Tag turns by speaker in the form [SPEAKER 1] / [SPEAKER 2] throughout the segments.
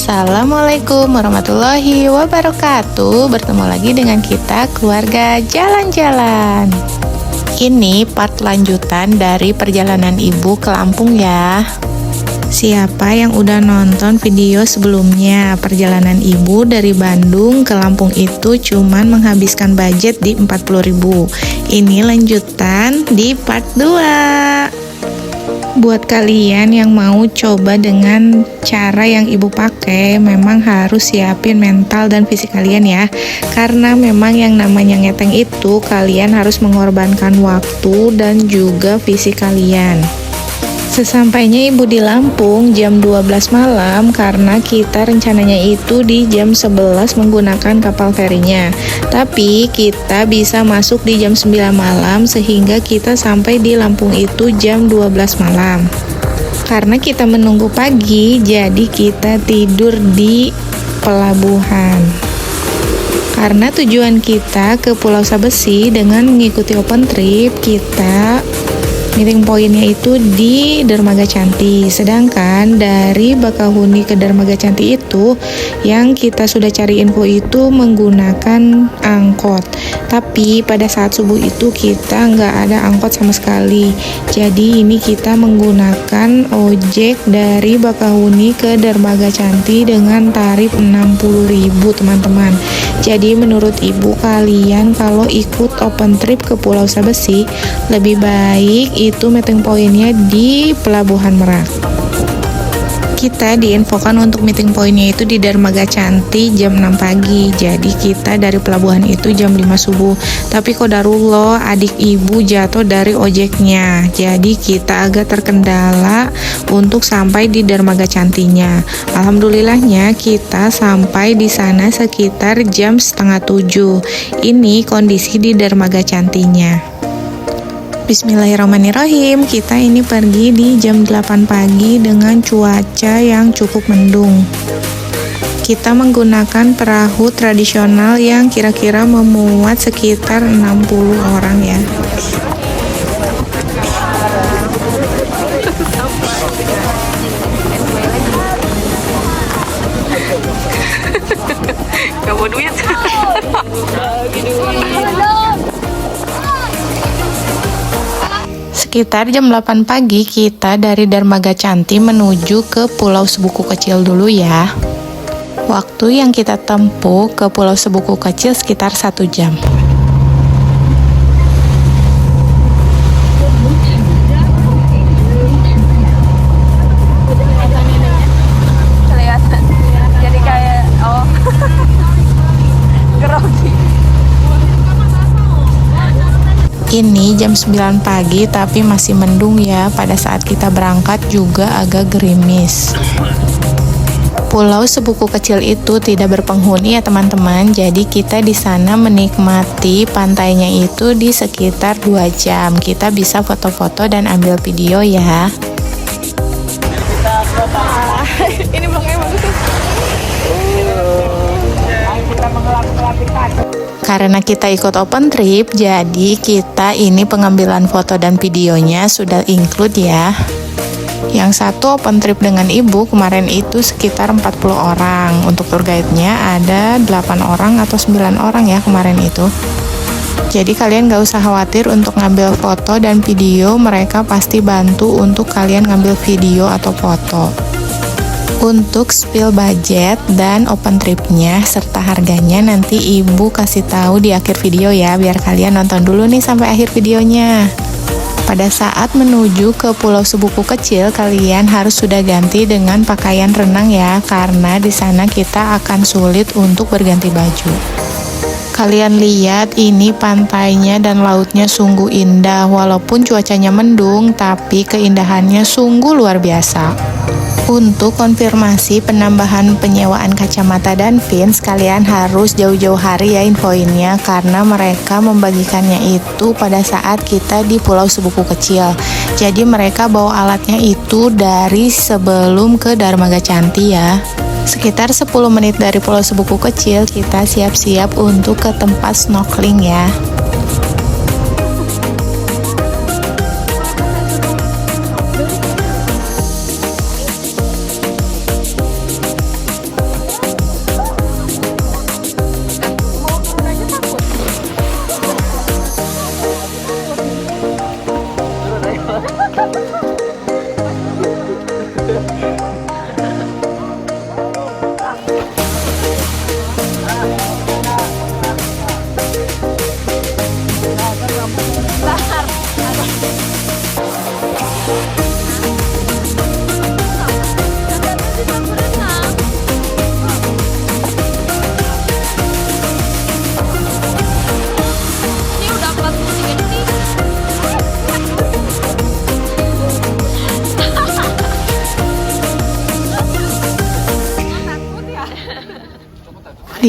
[SPEAKER 1] Assalamualaikum warahmatullahi wabarakatuh. Bertemu lagi dengan kita keluarga jalan-jalan. Ini part lanjutan dari perjalanan ibu ke Lampung ya. Siapa yang udah nonton video sebelumnya, perjalanan ibu dari Bandung ke Lampung itu cuman menghabiskan budget di 40.000. Ini lanjutan di part 2. Buat kalian yang mau coba dengan cara yang ibu pakai, memang harus siapin mental dan fisik kalian ya. Karena memang yang namanya ngeteng itu, kalian harus mengorbankan waktu dan juga fisik kalian. Sesampainya ibu di Lampung jam 12 malam, karena kita rencananya itu di jam 11 menggunakan kapal ferinya. Tapi kita bisa masuk di jam 9 malam sehingga kita sampai di Lampung itu jam 12 malam. Karena kita menunggu pagi, jadi kita tidur di pelabuhan. Karena tujuan kita ke Pulau Sabesi dengan mengikuti open trip, kita meeting pointnya itu di Dermaga Cantik. Sedangkan dari Bakahuni ke Dermaga Cantik itu yang kita sudah cari info itu menggunakan angkot. Tapi pada saat subuh itu kita nggak ada angkot sama sekali. Jadi ini kita menggunakan ojek dari Bakahuni ke Dermaga Cantik dengan tarif 60.000 teman-teman. Jadi menurut ibu, kalian kalau ikut open trip ke Pulau Sabesi lebih baik itu meeting pointnya di Pelabuhan Merak. Kita diinfokan untuk meeting pointnya itu di Dermaga Cantik jam 6 pagi. Jadi kita dari pelabuhan itu jam 5 subuh. Tapi qadarullah adik ibu jatuh dari ojeknya. Jadi kita agak terkendala untuk sampai di Dermaga Cantiknya. Alhamdulillahnya kita sampai di sana sekitar jam setengah 7. Ini kondisi di Dermaga Cantiknya. Bismillahirrahmanirrahim. Kita ini pergi di jam 8 pagi dengan cuaca yang cukup mendung. Kita menggunakan perahu tradisional yang kira-kira memuat sekitar 60 orang ya. Gak mau duit. Sekitar jam 8 pagi kita dari Dermaga Cantik menuju ke Pulau Sebuku Kecil dulu ya. Waktu yang kita tempuh ke Pulau Sebuku Kecil sekitar 1 jam.
[SPEAKER 2] Kelihatan. Jadi kayak grogi.
[SPEAKER 1] Ini jam 9 pagi tapi masih mendung ya. Pada saat kita berangkat juga agak gerimis. Pulau Sebuku Kecil itu tidak berpenghuni ya teman-teman. Jadi kita di sana menikmati pantainya itu di sekitar 2 jam. Kita bisa foto-foto dan ambil video ya.
[SPEAKER 2] Ini belakangnya bagus. Kita mengelap-ngelapin.
[SPEAKER 1] Karena kita ikut open trip, jadi kita ini pengambilan foto dan videonya sudah include ya. Yang satu open trip dengan ibu kemarin itu sekitar 40 orang. Untuk tour guide-nya ada 8 orang atau 9 orang ya kemarin itu. Jadi kalian gak usah khawatir untuk ngambil foto dan video, mereka pasti bantu untuk kalian ngambil video atau foto. Untuk spill budget dan open tripnya serta harganya nanti ibu kasih tahu di akhir video ya, biar kalian nonton dulu nih sampai akhir videonya. Pada saat menuju ke Pulau Sebuku Kecil, kalian harus sudah ganti dengan pakaian renang ya, karena di sana kita akan sulit untuk berganti baju. Kalian lihat ini pantainya dan lautnya sungguh indah, walaupun cuacanya mendung, tapi keindahannya sungguh luar biasa. Untuk konfirmasi penambahan penyewaan kacamata dan fins, kalian harus jauh-jauh hari ya infoinnya, karena mereka membagikannya itu pada saat kita di Pulau Sebuku Kecil. Jadi mereka bawa alatnya itu dari sebelum ke Dermaga Cantik ya. Sekitar 10 menit dari Pulau Sebuku Kecil kita siap-siap untuk ke tempat snorkeling ya.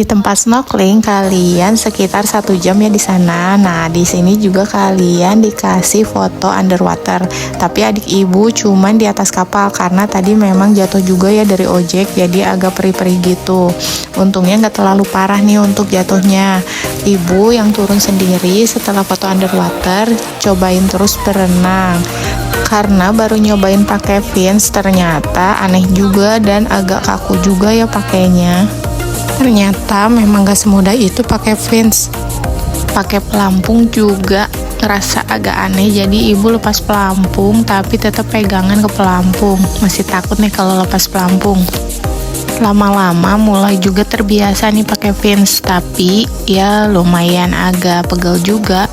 [SPEAKER 1] Di tempat snorkeling kalian sekitar 1 jam ya di sana. Nah, di sini juga kalian dikasih foto underwater. Tapi adik ibu cuman di atas kapal karena tadi memang jatuh juga ya dari ojek, jadi agak perih-perih gitu. Untungnya nggak terlalu parah nih untuk jatuhnya. Ibu yang turun sendiri setelah foto underwater, cobain terus berenang. Karena baru nyobain pakai fins, ternyata aneh juga dan agak kaku juga ya pakainya. Ternyata memang gak semudah itu pakai fins. Pakai pelampung juga ngerasa agak aneh, jadi ibu lepas pelampung tapi tetap pegangan ke pelampung. Masih takut nih kalau lepas pelampung. Lama-lama mulai juga terbiasa nih pakai fins, tapi ya lumayan agak pegel juga.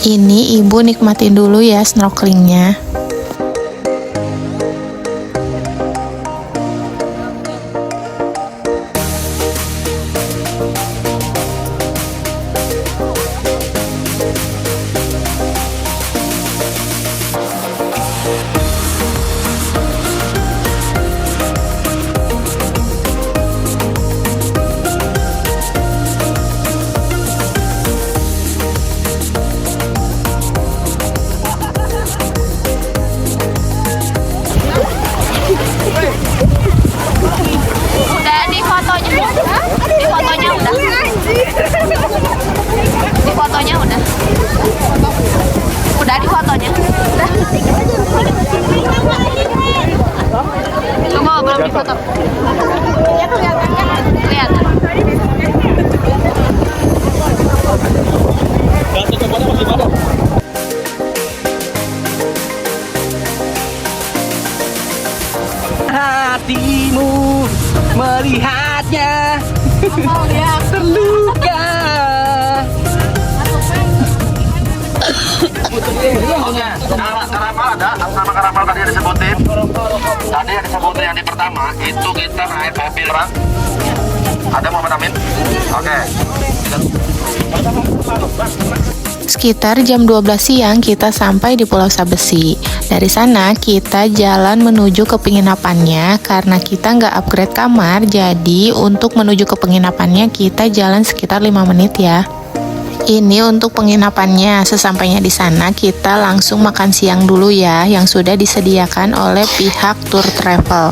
[SPEAKER 1] Ini ibu nikmatin dulu ya snorkelingnya.
[SPEAKER 2] Udah di fotonya. Di fotonya udah. Di fotonya udah. Udah di fotonya. Tunggu, belum di foto. Lihat.
[SPEAKER 3] Hatimu melihatnya terluka.
[SPEAKER 4] Oke, karapal ada, nama karapal tadi yang disebutin. Tadi yang disebutin yang di pertama itu kita naik mobil orang. Ada mau menamin? Oke.
[SPEAKER 1] Sekitar jam 12 siang kita sampai di Pulau Sabesi. Dari sana kita jalan menuju ke penginapannya. Karena kita nggak upgrade kamar, jadi untuk menuju ke penginapannya kita jalan sekitar 5 menit ya. Ini untuk penginapannya. Sesampainya di sana kita langsung makan siang dulu ya, yang sudah disediakan oleh pihak tour travel.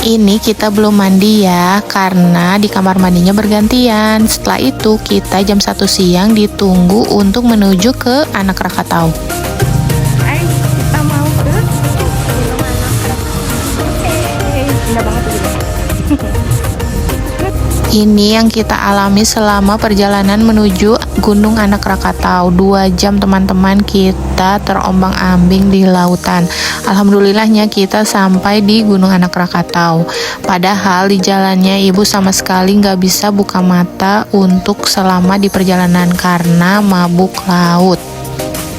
[SPEAKER 1] Ini kita belum mandi ya, karena di kamar mandinya bergantian. Setelah itu kita jam 1 siang ditunggu untuk menuju ke Anak Krakatau.
[SPEAKER 2] Kita mau ke indah banget tuh.
[SPEAKER 1] Ini yang kita alami selama perjalanan menuju Gunung Anak Krakatau. 2 jam teman-teman kita terombang-ambing di lautan. Alhamdulillahnya kita sampai di Gunung Anak Krakatau. Padahal di jalannya ibu sama sekali nggak bisa buka mata untuk selama di perjalanan karena mabuk laut.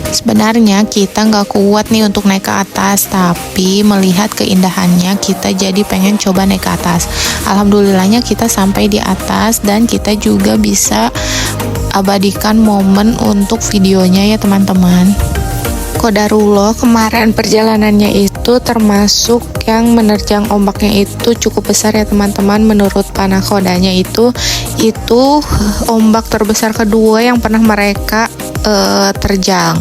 [SPEAKER 1] Sebenarnya kita nggak kuat nih untuk naik ke atas, tapi melihat keindahannya kita jadi pengen coba naik ke atas. Alhamdulillahnya kita sampai di atas dan kita juga bisa abadikan momen untuk videonya ya teman-teman. Qadarullah, kemarin perjalanannya itu termasuk yang menerjang ombaknya itu cukup besar ya teman-teman. Menurut panakodanya itu ombak terbesar kedua yang pernah mereka terjang.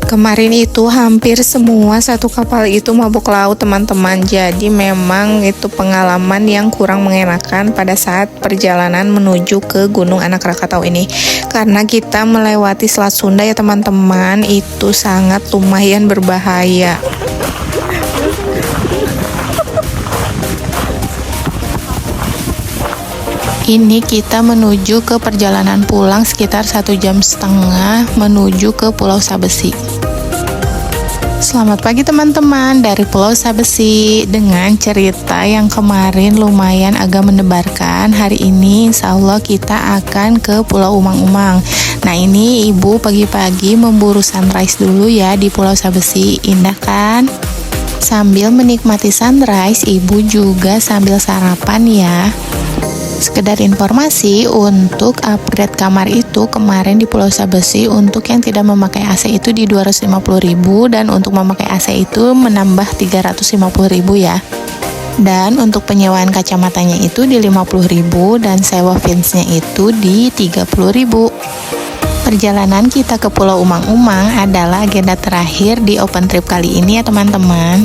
[SPEAKER 1] Kemarin itu hampir semua satu kapal itu mabuk laut teman-teman. Jadi memang itu pengalaman yang kurang mengenakan pada saat perjalanan menuju ke Gunung Anak Krakatau ini. Karena kita melewati Selat Sunda ya teman-teman, itu sangat lumayan berbahaya. Ini kita menuju ke perjalanan pulang sekitar 1,5 jam menuju ke Pulau Sabesi. Selamat pagi teman-teman dari Pulau Sabesi. Dengan cerita yang kemarin lumayan agak mendebarkan, hari ini insya Allah kita akan ke Pulau Umang-Umang. Nah ini ibu pagi-pagi memburu sunrise dulu ya di Pulau Sabesi. Indah kan? Sambil menikmati sunrise, ibu juga sambil sarapan ya. Sekedar informasi, untuk upgrade kamar itu kemarin di Pulau Sabesi untuk yang tidak memakai AC itu di 250.000 dan untuk memakai AC itu menambah 350.000 ya. Dan untuk penyewaan kacamatanya itu di 50.000 dan sewa vinsnya itu di 30.000. Perjalanan kita ke Pulau Umang-Umang adalah agenda terakhir di open trip kali ini ya teman-teman.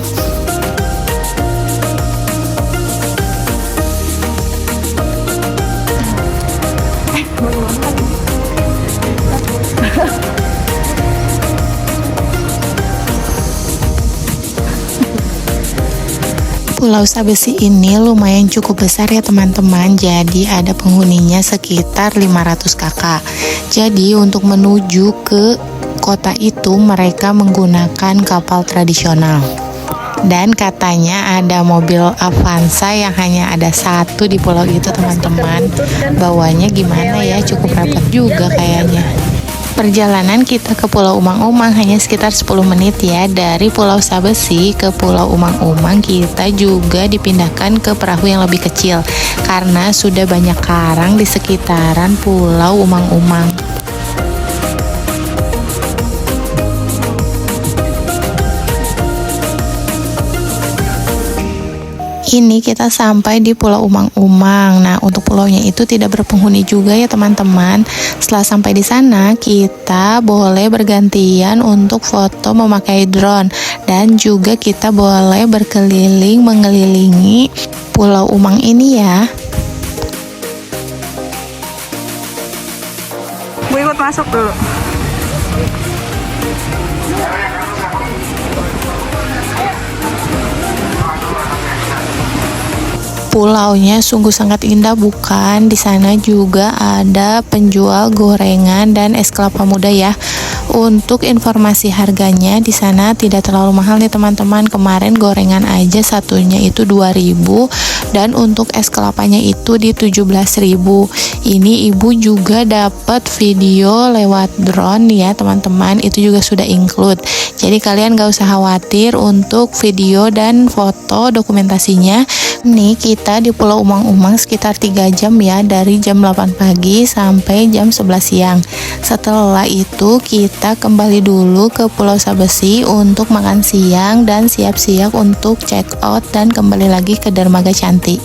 [SPEAKER 1] Pulau Sabesi ini lumayan cukup besar ya teman-teman, jadi ada penghuninya sekitar 500 kakak. Jadi untuk menuju ke kota itu mereka menggunakan kapal tradisional. Dan katanya ada mobil Avanza yang hanya ada satu di pulau itu teman-teman. Bawanya gimana ya, cukup repot juga kayaknya. Perjalanan kita ke Pulau Umang-Umang hanya sekitar 10 menit ya. Dari Pulau Sabesi ke Pulau Umang-Umang kita juga dipindahkan ke perahu yang lebih kecil karena sudah banyak karang di sekitaran Pulau Umang-Umang. Ini kita sampai di Pulau Umang-Umang. Nah, untuk pulaunya itu tidak berpenghuni juga ya teman-teman. Setelah sampai di sana, kita boleh bergantian untuk foto memakai drone dan juga kita boleh berkeliling mengelilingi Pulau Umang ini ya.
[SPEAKER 5] Gue ikut masuk dulu.
[SPEAKER 1] Pulaunya sungguh sangat indah bukan? Di sana juga ada penjual gorengan dan es kelapa muda ya. Untuk informasi harganya di sana tidak terlalu mahal nih teman-teman. Kemarin gorengan aja satunya itu 2.000 dan untuk es kelapanya itu di 17.000. Ini ibu juga dapat video lewat drone ya teman-teman. Itu juga sudah include. Jadi kalian gak usah khawatir untuk video dan foto dokumentasinya. Nih kita di Pulau Umang-Umang sekitar 3 jam ya, dari jam 8 pagi sampai jam 11 siang. Setelah itu kita kembali dulu ke Pulau Sabesi untuk makan siang dan siap-siap untuk check out dan kembali lagi ke Dermaga Cantik.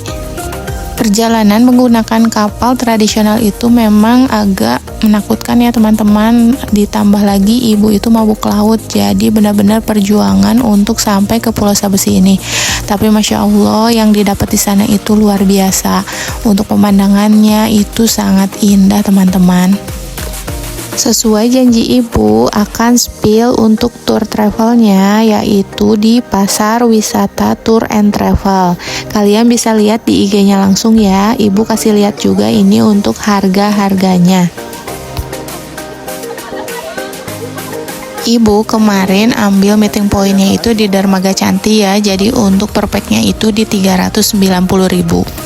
[SPEAKER 1] Perjalanan menggunakan kapal tradisional itu memang agak menakutkan ya teman-teman. Ditambah lagi ibu itu mabuk laut, jadi benar-benar perjuangan untuk sampai ke Pulau Sabesi ini. Tapi Masya Allah yang didapat di sana itu luar biasa. Untuk pemandangannya itu sangat indah teman-teman. Sesuai janji ibu akan spill untuk tour travelnya, yaitu di Pasar Wisata Tour and Travel. Kalian bisa lihat di IG-nya langsung ya. Ibu kasih lihat juga ini untuk harga-harganya. Ibu kemarin ambil meeting pointnya itu di Dermaga Cantik ya. Jadi untuk per packnya itu di 390.000.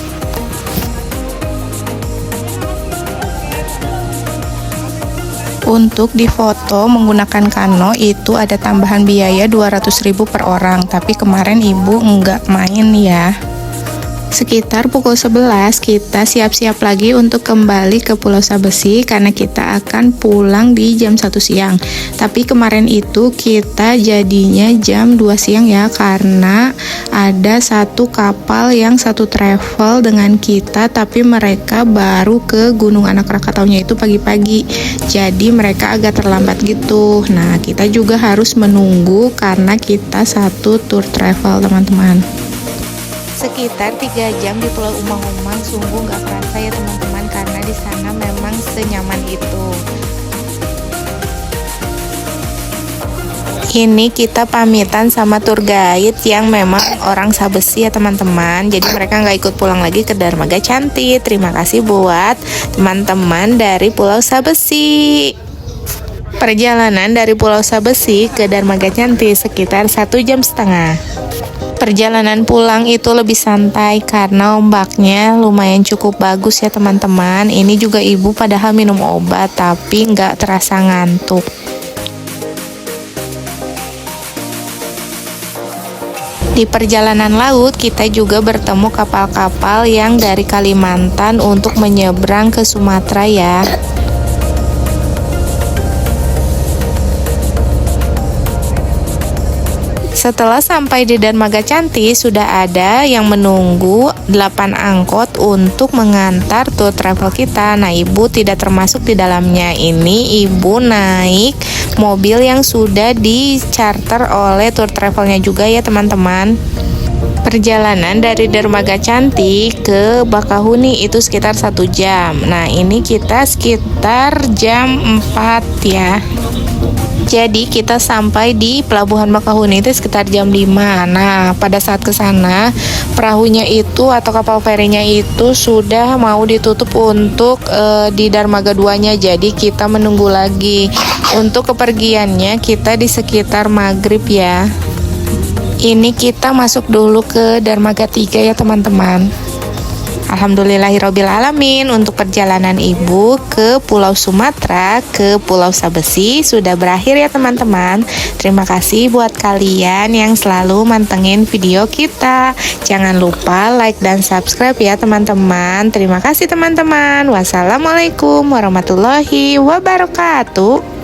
[SPEAKER 1] Untuk difoto menggunakan kano itu ada tambahan biaya 200.000 per orang, tapi kemarin ibu enggak main ya. Sekitar pukul 11 kita siap-siap lagi untuk kembali ke Pulau Sabesi karena kita akan pulang di jam 1 siang. Tapi kemarin itu kita jadinya jam 2 siang ya, karena ada satu kapal yang satu travel dengan kita, tapi mereka baru ke Gunung Anak Rakataunya itu pagi-pagi. Jadi mereka agak terlambat gitu. Nah, kita juga harus menunggu karena kita satu tour travel teman-teman. Sekitar 3 jam di Pulau Umang-Umang, sungguh nggak kerasa ya teman-teman, karena di sana memang senyaman itu. Ini kita pamitan sama tour guide yang memang orang Sabesi ya teman-teman. Jadi mereka nggak ikut pulang lagi ke Dermaga Cantik. Terima kasih buat teman-teman dari Pulau Sabesi. Perjalanan dari Pulau Sabesi ke Dermaga Cantik sekitar 1,5 jam. Perjalanan pulang itu lebih santai karena ombaknya lumayan cukup bagus ya teman-teman. Ini juga ibu padahal minum obat tapi nggak terasa ngantuk. Di perjalanan laut kita juga bertemu kapal-kapal yang dari Kalimantan untuk menyeberang ke Sumatera ya. Setelah sampai di Dermaga Cantik, sudah ada yang menunggu 8 angkot untuk mengantar tour travel kita. Nah, Ibu tidak termasuk di dalamnya. Ini Ibu naik mobil yang sudah di-charter oleh tour travelnya juga ya teman-teman. Perjalanan dari Dermaga Cantik ke Bakahuni itu sekitar 1 jam. Nah, ini kita sekitar jam 4 ya. Jadi kita sampai di Pelabuhan Bakahuni itu sekitar jam 5. Nah, pada saat ke sana perahunya itu atau kapal ferinya itu sudah mau ditutup untuk di Dermaga 2-nya. Jadi kita menunggu lagi. Untuk kepergiannya kita di sekitar maghrib ya. Ini kita masuk dulu ke Dermaga 3 ya teman-teman. Alhamdulillahirabbil alamin, untuk perjalanan Ibu ke Pulau Sumatera, ke Pulau Sabesi sudah berakhir ya teman-teman. Terima kasih buat kalian yang selalu mantengin video kita. Jangan lupa like dan subscribe ya teman-teman. Terima kasih teman-teman. Wassalamualaikum warahmatullahi wabarakatuh.